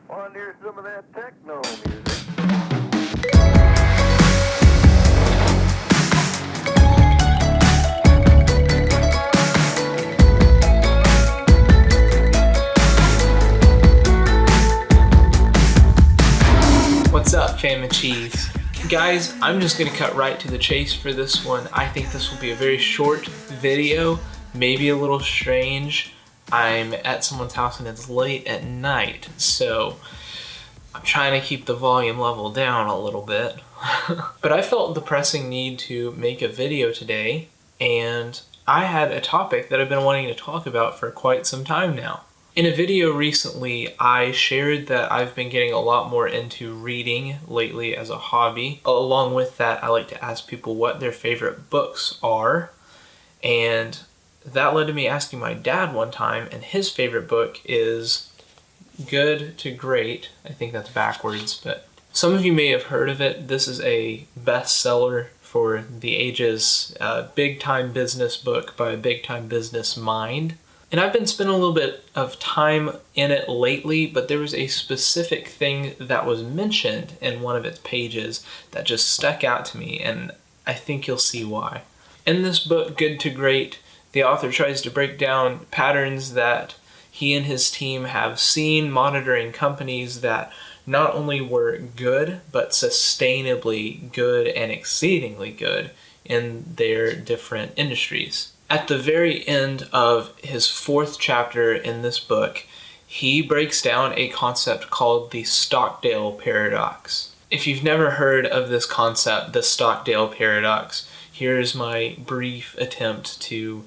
Want to hear some of that techno music? What's up, fam and cheese? Guys, I'm just gonna cut right to the chase for this one. I think this will be a very short video, maybe a little strange. I'm at someone's house and it's late at night, so I'm trying to keep the volume level down a little bit. But I felt the pressing need to make a video today, and I had a topic that I've been wanting to talk about for quite some time now. In a video recently, I shared that I've been getting a lot more into reading lately as a hobby. Along with that, I like to ask people what their favorite books are, and that led to me asking my dad one time, and his favorite book is Good to Great. I think that's backwards, but some of you may have heard of it. This is a bestseller for the ages, big-time business book by a big-time business mind. And I've been spending a little bit of time in it lately, but there was a specific thing that was mentioned in one of its pages that just stuck out to me, and I think you'll see why. In this book, Good to Great, the author tries to break down patterns that he and his team have seen monitoring companies that not only were good, but sustainably good and exceedingly good in their different industries. At the very end of his fourth chapter in this book, he breaks down a concept called the Stockdale Paradox. If you've never heard of this concept, the Stockdale Paradox, here's my brief attempt to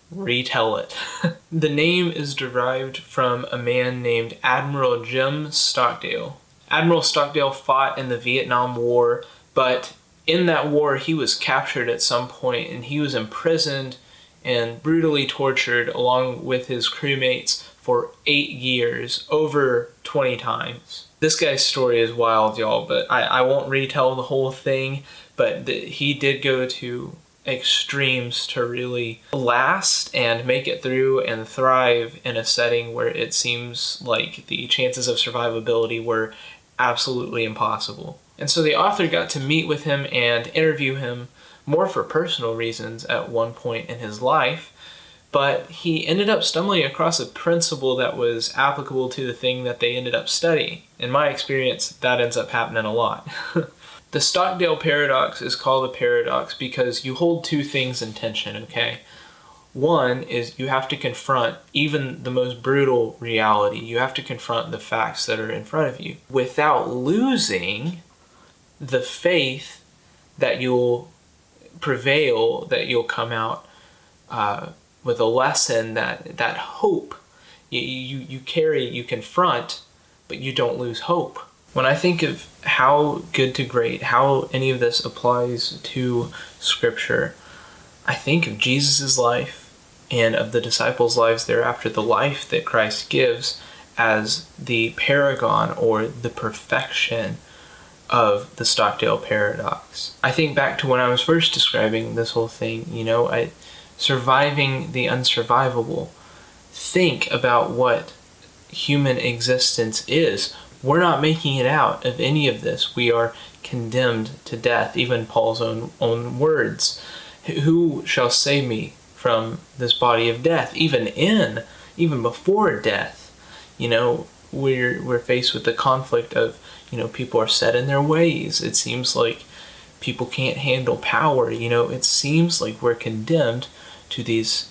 retell it. The name is derived from a man named Admiral Jim Stockdale. Admiral Stockdale fought in the Vietnam War, but in that war he was captured at some point and he was imprisoned and brutally tortured along with his crewmates for 8 years, over 20 times. This guy's story is wild, y'all, but I won't retell the whole thing, but he did go to extremes to really last and make it through and thrive in a setting where it seems like the chances of survivability were absolutely impossible. And so the author got to meet with him and interview him more for personal reasons at one point in his life, but he ended up stumbling across a principle that was applicable to the thing that they ended up studying. In my experience, that ends up happening a lot. The Stockdale Paradox is called a paradox because you hold two things in tension, okay? One is you have to confront even the most brutal reality. You have to confront the facts that are in front of you without losing the faith that you'll prevail, that you'll come out with a lesson, that hope you carry, you confront, but you don't lose hope. When I think of how Good to Great, how any of this applies to Scripture, I think of Jesus' life and of the disciples' lives thereafter, the life that Christ gives as the paragon or the perfection of the Stockdale Paradox. I think back to when I was first describing this whole thing, surviving the unsurvivable. Think about what human existence is. We're not making it out of any of this. We are condemned to death, even Paul's own words. Who shall save me from this body of death? Even before death, we're faced with the conflict of, people are set in their ways. It seems like people can't handle power. It seems like we're condemned to these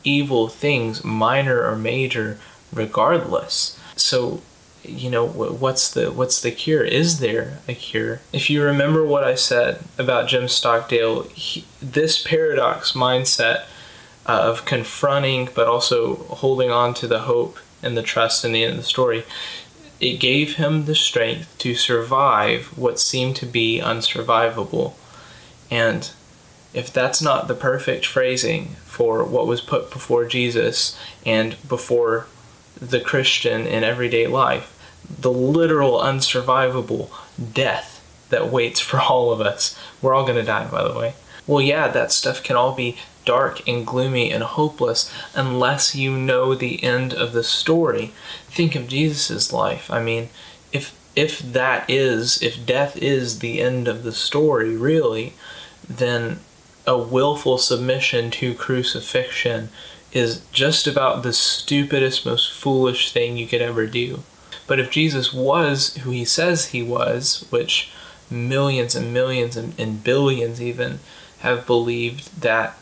evil things, minor or major, regardless. So, what's the cure? Is there a cure? If you remember what I said about Jim Stockdale, this paradox mindset of confronting but also holding on to the hope and the trust in the end of the story, it gave him the strength to survive what seemed to be unsurvivable. And if that's not the perfect phrasing for what was put before Jesus and before the Christian in everyday life, the literal unsurvivable death that waits for all of us. We're all going to die, by the way. Well, yeah, that stuff can all be dark and gloomy and hopeless unless you know the end of the story. Think of Jesus' life. I mean, if death is the end of the story, really, then a willful submission to crucifixion is just about the stupidest, most foolish thing you could ever do. But if Jesus was who he says he was, which millions and millions and billions even have believed that,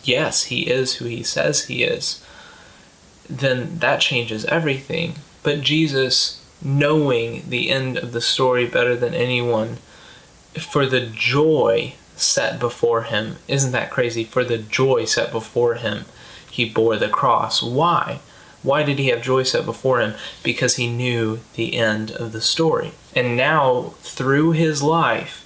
yes, he is who he says he is, then that changes everything. But Jesus, knowing the end of the story better than anyone, for the joy set before him, isn't that crazy? For the joy set before him, he bore the cross. Why? Why did he have joy set before him? Because he knew the end of the story. And now, through his life,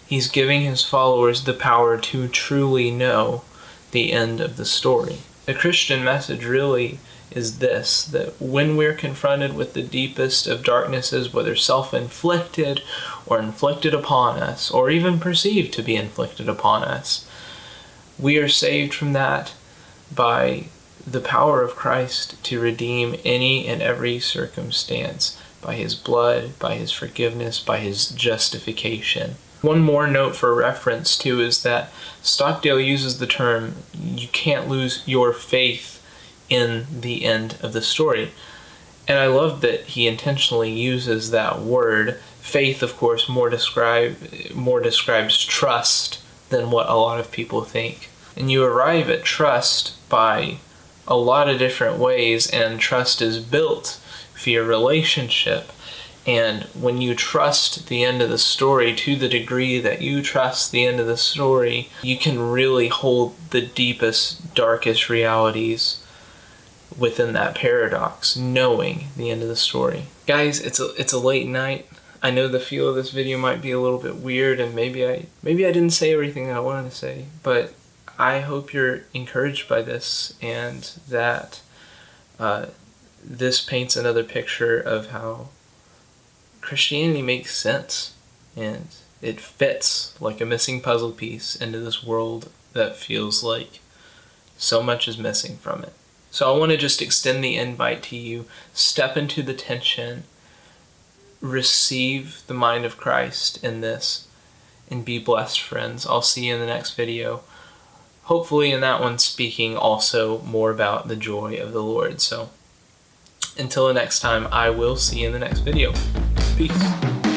he's giving his followers the power to truly know the end of the story. The Christian message really is this, that when we're confronted with the deepest of darknesses, whether self-inflicted or inflicted upon us, or even perceived to be inflicted upon us, we are saved from that by the power of Christ to redeem any and every circumstance, by his blood, by his forgiveness, by his justification. One more note for reference too is that Stockdale uses the term, you can't lose your faith in the end of the story. And I love that he intentionally uses that word. Faith, of course, more describes trust than what a lot of people think. And you arrive at trust by a lot of different ways, and trust is built via relationship. And when you trust the end of the story to the degree that you trust the end of the story, you can really hold the deepest, darkest realities within that paradox, knowing the end of the story. Guys, it's a late night. I know the feel of this video might be a little bit weird, and maybe I didn't say everything that I wanted to say, but I hope you're encouraged by this, and that this paints another picture of how Christianity makes sense, and it fits like a missing puzzle piece into this world that feels like so much is missing from it. So I want to just extend the invite to you. Step into the tension, receive the mind of Christ in this, and be blessed, friends. I'll see you in the next video. Hopefully in that one speaking also more about the joy of the Lord. So until the next time, I will see you in the next video. Peace.